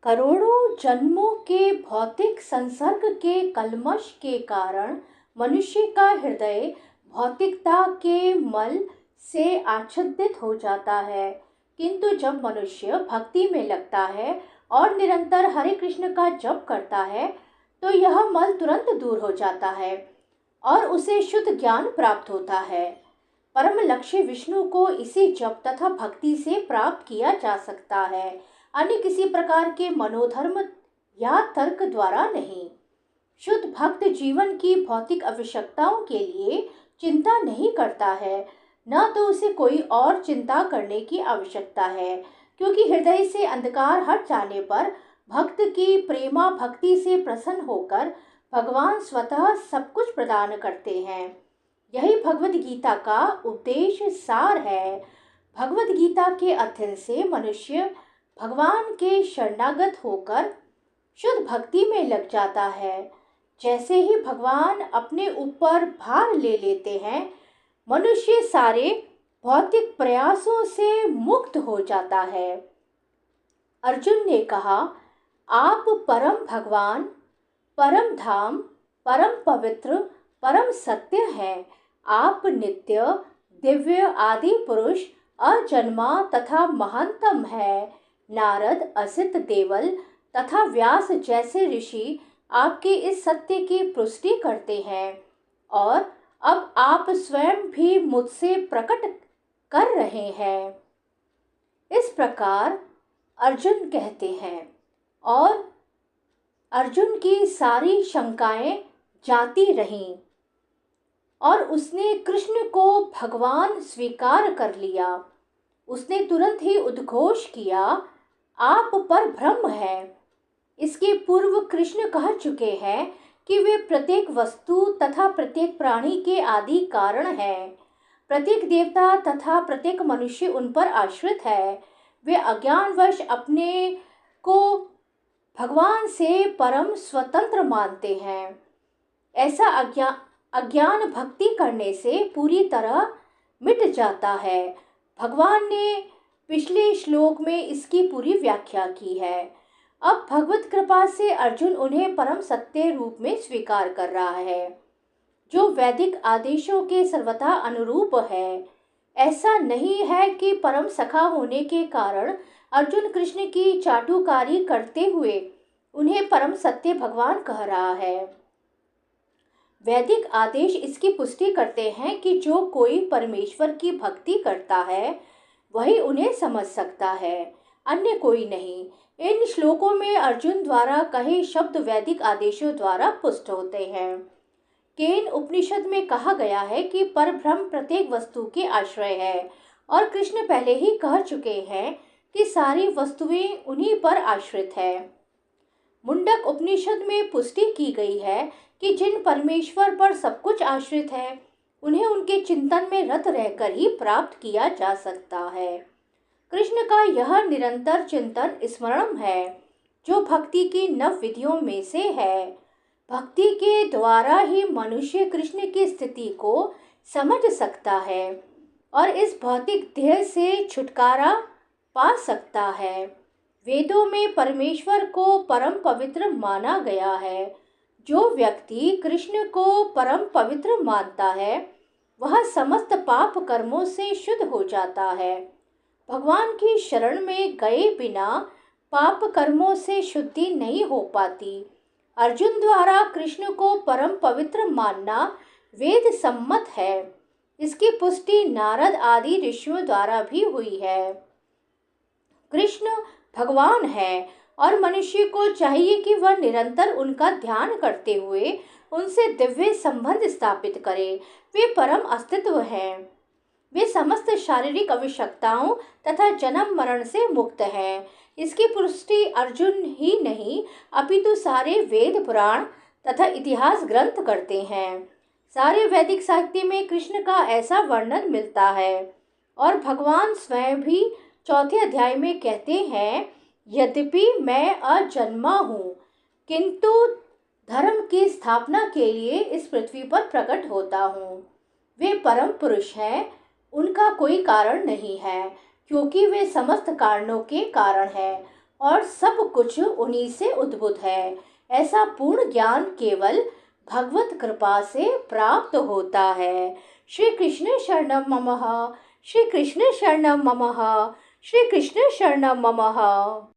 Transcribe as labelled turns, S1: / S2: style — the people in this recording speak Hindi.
S1: करोड़ों जन्मों के भौतिक संसर्ग के कल्मश के कारण मनुष्य का हृदय भौतिकता के मल से आच्छादित हो जाता है। किंतु जब मनुष्य भक्ति में लगता है और निरंतर हरे कृष्ण का जप करता है तो यह मल तुरंत दूर हो जाता है और उसे शुद्ध ज्ञान प्राप्त होता है। परम लक्ष्य विष्णु को इसी जप तथा भक्ति से प्राप्त किया जा सकता है, अन्य किसी प्रकार के मनोधर्म या तर्क द्वारा नहीं। शुद्ध भक्त जीवन की भौतिक आवश्यकताओं के लिए चिंता नहीं करता है, न तो उसे कोई और चिंता करने की आवश्यकता है, क्योंकि हृदय से अंधकार हट जाने पर भक्त की प्रेमा भक्ति से प्रसन्न होकर भगवान स्वतः सब कुछ प्रदान करते हैं। यही भगवद गीता का उपदेश सार है। भगवद गीता के अध्ययन से मनुष्य भगवान के शरणागत होकर शुद्ध भक्ति में लग जाता है। जैसे ही भगवान अपने ऊपर भार ले लेते हैं, मनुष्य सारे भौतिक प्रयासों से मुक्त हो जाता है। अर्जुन ने कहा, आप परम भगवान, परम धाम, परम पवित्र, परम सत्य हैं। आप नित्य, दिव्य, आदि पुरुष, अजन्मा तथा महानतम है। नारद, असित, देवल तथा व्यास जैसे ऋषि आपके इस सत्य की पुष्टि करते हैं और अब आप स्वयं भी मुझसे प्रकट कर रहे हैं। इस प्रकार अर्जुन कहते हैं और अर्जुन की सारी शंकाएं जाती रहीं और उसने कृष्ण को भगवान स्वीकार कर लिया। उसने तुरंत ही उद्घोष किया, आप पर ब्रह्म है। इसके पूर्व कृष्ण कह चुके हैं कि वे प्रत्येक वस्तु तथा प्रत्येक प्राणी के आदि कारण हैं। प्रत्येक देवता तथा प्रत्येक मनुष्य उन पर आश्रित है। वे अज्ञानवश अपने को भगवान से परम स्वतंत्र मानते हैं। ऐसा अज्ञान भक्ति करने से पूरी तरह मिट जाता है। भगवान ने पिछले श्लोक में इसकी पूरी व्याख्या की है। अब भगवत कृपा से अर्जुन उन्हें परम सत्य रूप में स्वीकार कर रहा है, जो वैदिक आदेशों के सर्वथा अनुरूप है। ऐसा नहीं है कि परम सखा होने के कारण अर्जुन कृष्ण की चाटुकारी करते हुए उन्हें परम सत्य भगवान कह रहा है। वैदिक आदेश इसकी पुष्टि करते हैं कि जो कोई परमेश्वर की भक्ति करता है वही उन्हें समझ सकता है, अन्य कोई नहीं। इन श्लोकों में अर्जुन द्वारा कहे शब्द वैदिक आदेशों द्वारा पुष्ट होते हैं। केन उपनिषद में कहा गया है कि परब्रह्म प्रत्येक वस्तु के आश्रय है और कृष्ण पहले ही कह चुके हैं कि सारी वस्तुएं उन्हीं पर आश्रित है। मुंडक उपनिषद में पुष्टि की गई है कि जिन परमेश्वर पर सब कुछ आश्रित है उन्हें उनके चिंतन में रत रहकर ही प्राप्त किया जा सकता है। कृष्ण का यह निरंतर चिंतन स्मरण है, जो भक्ति की नव विधियों में से है। भक्ति के द्वारा ही मनुष्य कृष्ण की स्थिति को समझ सकता है और इस भौतिक देह से छुटकारा पा सकता है। वेदों में परमेश्वर को परम पवित्र माना गया है। जो व्यक्ति कृष्ण को परम पवित्र मानता है वह समस्त पाप कर्मों से शुद्ध हो जाता है। भगवान की शरण में गए बिना पाप कर्मों से शुद्धि नहीं हो पाती। अर्जुन द्वारा कृष्ण को परम पवित्र मानना वेद सम्मत है। इसकी पुष्टि नारद आदि ऋषियों द्वारा भी हुई है। कृष्ण भगवान है और मनुष्य को चाहिए कि वह निरंतर उनका ध्यान करते हुए उनसे दिव्य संबंध स्थापित करे। वे परम अस्तित्व हैं। वे समस्त शारीरिक आवश्यकताओं तथा जन्म मरण से मुक्त हैं। इसकी पुष्टि अर्जुन ही नहीं अपितु सारे वेद पुराण तथा इतिहास ग्रंथ करते हैं। सारे वैदिक साहित्य में कृष्ण का ऐसा वर्णन मिलता है और भगवान स्वयं भी चौथे अध्याय में कहते हैं, यद्यपि मैं अजन्मा हूँ किंतु धर्म की स्थापना के लिए इस पृथ्वी पर प्रकट होता हूँ। वे परम पुरुष हैं, उनका कोई कारण नहीं है, क्योंकि वे समस्त कारणों के कारण हैं और सब कुछ उन्हीं से उद्भूत है। ऐसा पूर्ण ज्ञान केवल भगवत कृपा से प्राप्त होता है। श्री कृष्ण शरणम ममः। श्री कृष्ण शरणम ममः। श्री कृष्ण शरणम ममः।